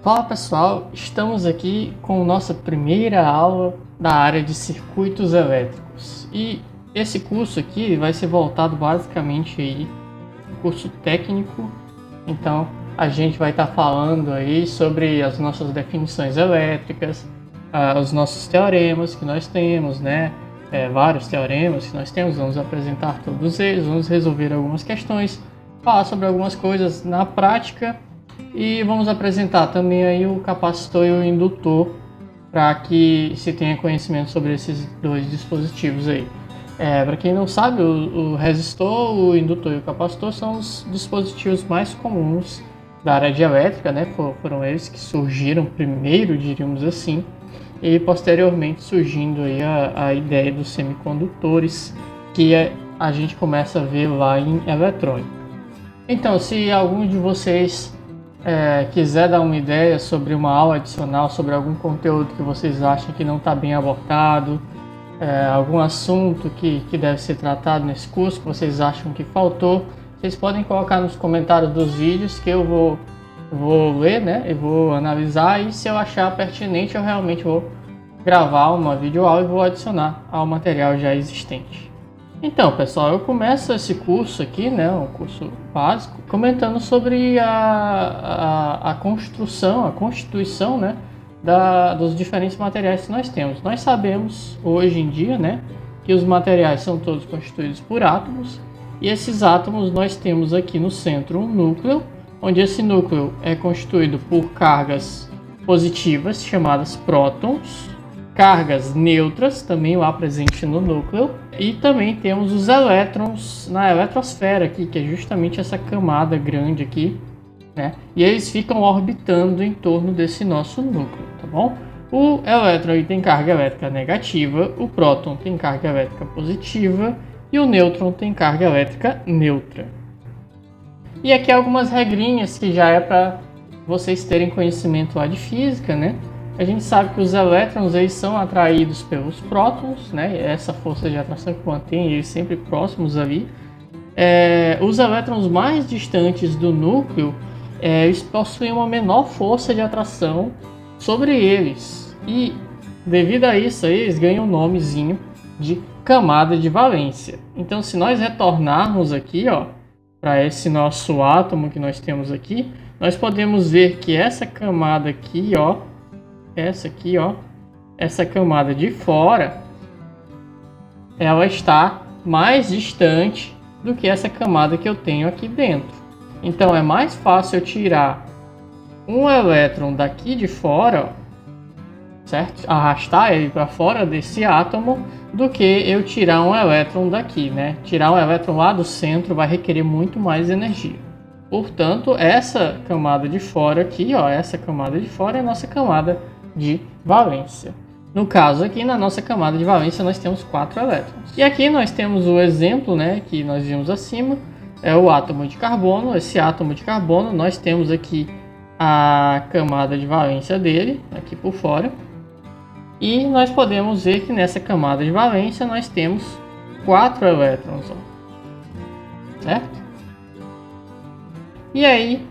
Fala pessoal, estamos aqui com nossa primeira aula da área de circuitos elétricos e esse curso aqui vai ser voltado basicamente aí curso técnico. Então a gente vai estar falando aí sobre as nossas definições elétricas, os nossos teoremas que nós temos, né? Vários teoremas que nós temos, vamos apresentar todos eles, vamos resolver algumas questões, falar sobre algumas coisas na prática. E vamos apresentar também aí o capacitor e o indutor para que se tenha conhecimento sobre esses dois dispositivos aí. Para quem não sabe, o resistor, o indutor e o capacitor são os dispositivos mais comuns da área de elétrica, né? Foram eles que surgiram primeiro, diríamos assim, e posteriormente surgindo aí a ideia dos semicondutores, que a gente começa a ver lá em eletrônica. Então, se algum de vocês quiser dar uma ideia sobre uma aula adicional, sobre algum conteúdo que vocês acham que não está bem abordado, algum assunto que deve ser tratado nesse curso, que vocês acham que faltou, vocês podem colocar nos comentários dos vídeos que eu vou ler, né? Eu vou analisar e se eu achar pertinente eu realmente vou gravar uma videoaula e vou adicionar ao material já existente. Então, pessoal, eu começo esse curso aqui, né, um curso básico, comentando sobre a construção, a constituição, né, dos diferentes materiais que nós temos. Nós sabemos, hoje em dia, né, que os materiais são todos constituídos por átomos, e esses átomos nós temos aqui no centro um núcleo, onde esse núcleo é constituído por cargas positivas, chamadas prótons, cargas neutras, também lá presente no núcleo, e também temos os elétrons na eletrosfera aqui, que é justamente essa camada grande aqui, né? E eles ficam orbitando em torno desse nosso núcleo, tá bom? O elétron aí tem carga elétrica negativa, o próton tem carga elétrica positiva e o nêutron tem carga elétrica neutra. E aqui algumas regrinhas que já é para vocês terem conhecimento lá de física, né? A gente sabe que os elétrons eles são atraídos pelos prótons, né? Essa força de atração que mantém eles sempre próximos ali. Os elétrons mais distantes do núcleo, eles possuem uma menor força de atração sobre eles. E devido a isso, eles ganham o nomezinho de camada de valência. Então, se nós retornarmos aqui, para esse nosso átomo que nós temos aqui, nós podemos ver que essa camada aqui, essa camada de fora, ela está mais distante do que essa camada que eu tenho aqui dentro. Então é mais fácil eu tirar um elétron daqui de fora, certo? Arrastar ele para fora desse átomo, do que eu tirar um elétron daqui, né? Tirar um elétron lá do centro vai requerer muito mais energia. Portanto, essa camada de fora aqui, essa camada de fora é a nossa camada de valência. No caso aqui, na nossa camada de valência, nós temos 4 elétrons. E aqui nós temos o exemplo, né, que nós vimos acima, é o átomo de carbono. Esse átomo de carbono, nós temos aqui a camada de valência dele, aqui por fora. E nós podemos ver que nessa camada de valência nós temos 4 elétrons, certo? E aí,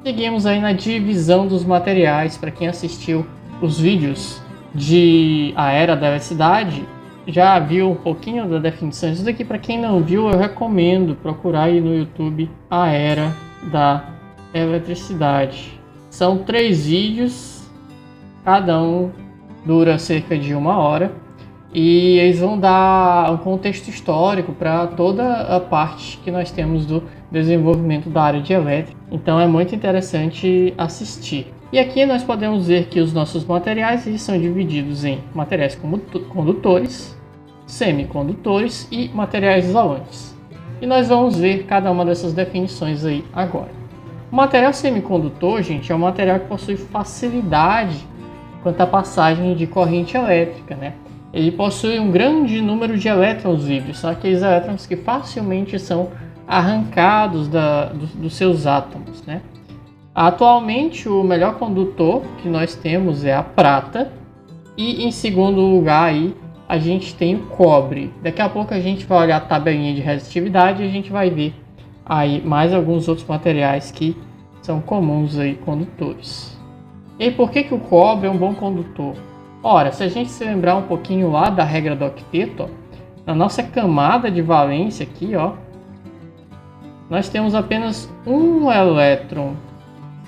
seguimos aí na divisão dos materiais. Para quem assistiu os vídeos de A Era da Eletricidade, já viu um pouquinho da definição. Isso daqui, para quem não viu, eu recomendo procurar aí no YouTube A Era da Eletricidade. São 3 vídeos, cada um dura cerca de 1 hora, e eles vão dar um contexto histórico para toda a parte que nós temos do desenvolvimento da área de elétrica. Então é muito interessante assistir. E aqui nós podemos ver que os nossos materiais eles são divididos em materiais como condutores, semicondutores e materiais isolantes. E nós vamos ver cada uma dessas definições aí agora. O material semicondutor, gente, é um material que possui facilidade quanto à passagem de corrente elétrica, né? Ele possui um grande número de elétrons livres, são aqueles elétrons que facilmente são arrancados dos seus átomos, né? Atualmente, o melhor condutor que nós temos é a prata, e em segundo lugar aí a gente tem o cobre. Daqui a pouco a gente vai olhar a tabelinha de resistividade e a gente vai ver aí mais alguns outros materiais que são comuns aí condutores. E aí, por que que o cobre é um bom condutor? Ora, se a gente se lembrar um pouquinho lá da regra do octeto, ó, na nossa camada de valência aqui, ó, nós temos apenas um elétron.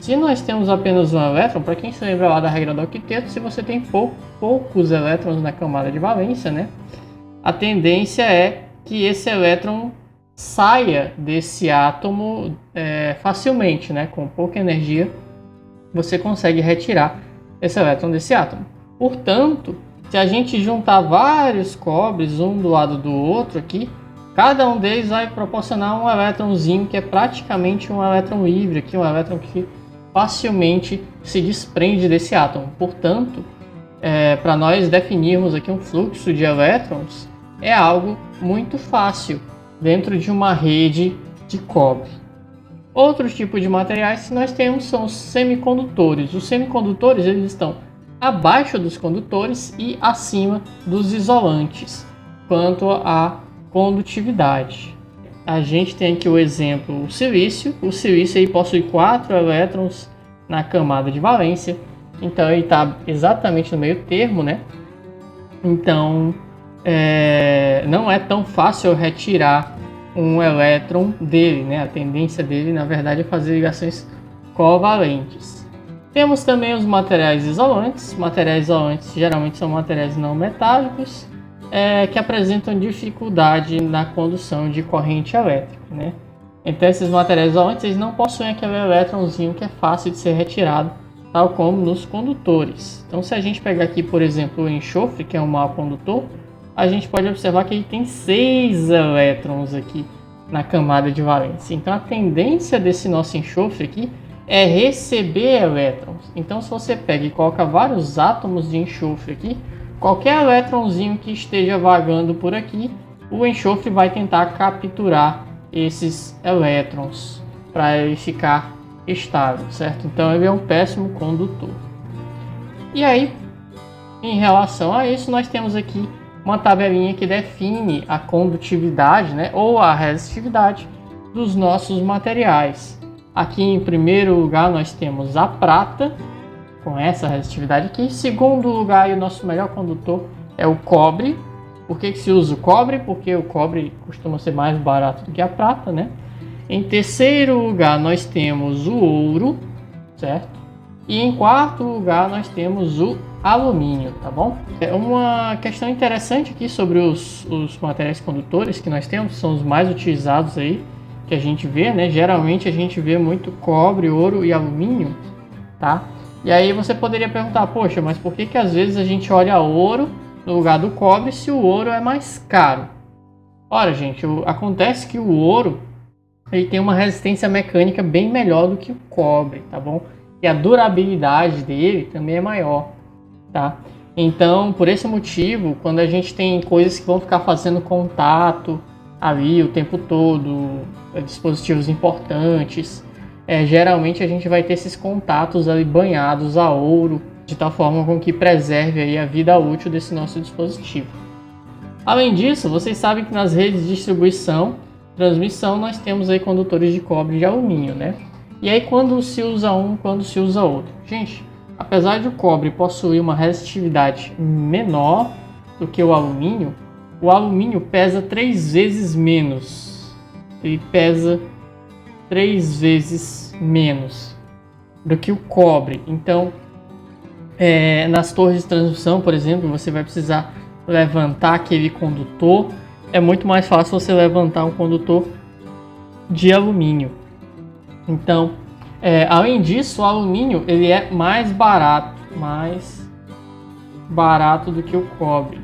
Se nós temos apenas um elétron, para quem se lembra lá da regra do octeto, se você tem poucos elétrons na camada de valência, né, a tendência é que esse elétron saia desse átomo facilmente, né, com pouca energia, você consegue retirar esse elétron desse átomo. Portanto, se a gente juntar vários cobres um do lado do outro aqui, cada um deles vai proporcionar um elétronzinho que é praticamente um elétron livre, aqui, um elétron que facilmente se desprende desse átomo. Portanto, para nós definirmos aqui um fluxo de elétrons, é algo muito fácil dentro de uma rede de cobre. Outro tipo de materiais que nós temos são os semicondutores. Os semicondutores eles estão abaixo dos condutores e acima dos isolantes quanto à condutividade. A gente tem aqui o exemplo, o silício. O silício aí possui 4 elétrons na camada de valência, então ele está exatamente no meio termo, né? Então não é tão fácil retirar um elétron dele, né? A tendência dele, na verdade, é fazer ligações covalentes. Temos também os materiais isolantes. Materiais isolantes geralmente são materiais não metálicos que apresentam dificuldade na condução de corrente elétrica, né? Então esses materiais isolantes eles não possuem aquele elétronzinho que é fácil de ser retirado, tal como nos condutores. Então se a gente pegar aqui, por exemplo, o enxofre, que é um mau condutor, a gente pode observar que ele tem 6 elétrons aqui na camada de valência. Então a tendência desse nosso enxofre aqui é receber elétrons. Então se você pega e coloca vários átomos de enxofre aqui, qualquer elétronzinho que esteja vagando por aqui, o enxofre vai tentar capturar esses elétrons para ele ficar estável, certo? Então ele é um péssimo condutor. E aí, em relação a isso, nós temos aqui uma tabelinha que define a condutividade, né, ou a resistividade dos nossos materiais. Aqui em primeiro lugar nós temos a prata, com essa resistividade aqui. Em segundo lugar, o nosso melhor condutor é o cobre. Por que se usa o cobre? Porque o cobre costuma ser mais barato do que a prata, né? Em terceiro lugar, nós temos o ouro, certo? E em quarto lugar, nós temos o alumínio, tá bom? Uma questão interessante aqui sobre os materiais condutores que nós temos, são os mais utilizados aí, que a gente vê, né? Geralmente a gente vê muito cobre, ouro e alumínio, tá? E aí você poderia perguntar, poxa, mas por que que às vezes a gente olha ouro no lugar do cobre se o ouro é mais caro? Ora, gente, acontece que o ouro ele tem uma resistência mecânica bem melhor do que o cobre, tá bom? E a durabilidade dele também é maior, tá? Então, por esse motivo, quando a gente tem coisas que vão ficar fazendo contato ali o tempo todo, dispositivos importantes, geralmente a gente vai ter esses contatos ali banhados a ouro, de tal forma com que preserve aí a vida útil desse nosso dispositivo. Além disso, vocês sabem que nas redes de distribuição, transmissão, nós temos aí condutores de cobre e de alumínio, né? E aí quando se usa um, quando se usa outro? Gente, apesar de o cobre possuir uma resistividade menor do que o alumínio pesa 3 vezes menos. Ele pesa 3 vezes menos do que o cobre. Então, nas torres de transmissão, por exemplo, você vai precisar levantar aquele condutor. É muito mais fácil você levantar um condutor de alumínio. Então, além disso, o alumínio ele é mais barato do que o cobre.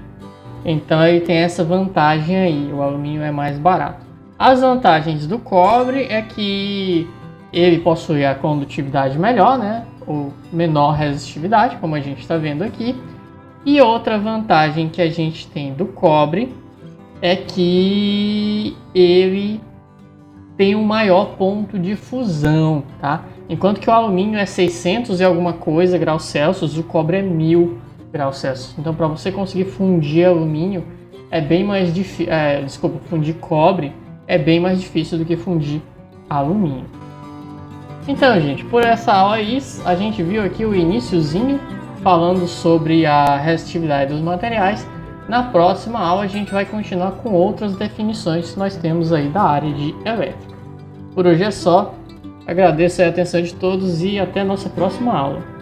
Então ele tem essa vantagem aí, o alumínio é mais barato. As vantagens do cobre é que ele possui a condutividade melhor, né? Ou menor resistividade, como a gente está vendo aqui. E outra vantagem que a gente tem do cobre é que ele tem um maior ponto de fusão, tá? Enquanto que o alumínio é 600 e alguma coisa graus Celsius, o cobre é 1000 graus Celsius. Então, para você conseguir fundir alumínio, é bem mais difícil. Fundir cobre é bem mais difícil do que fundir alumínio. Então, gente, por essa aula aí, a gente viu aqui o iniciozinho falando sobre a resistividade dos materiais. Na próxima aula a gente vai continuar com outras definições que nós temos aí da área de elétrica. Por hoje é só, agradeço a atenção de todos e até a nossa próxima aula.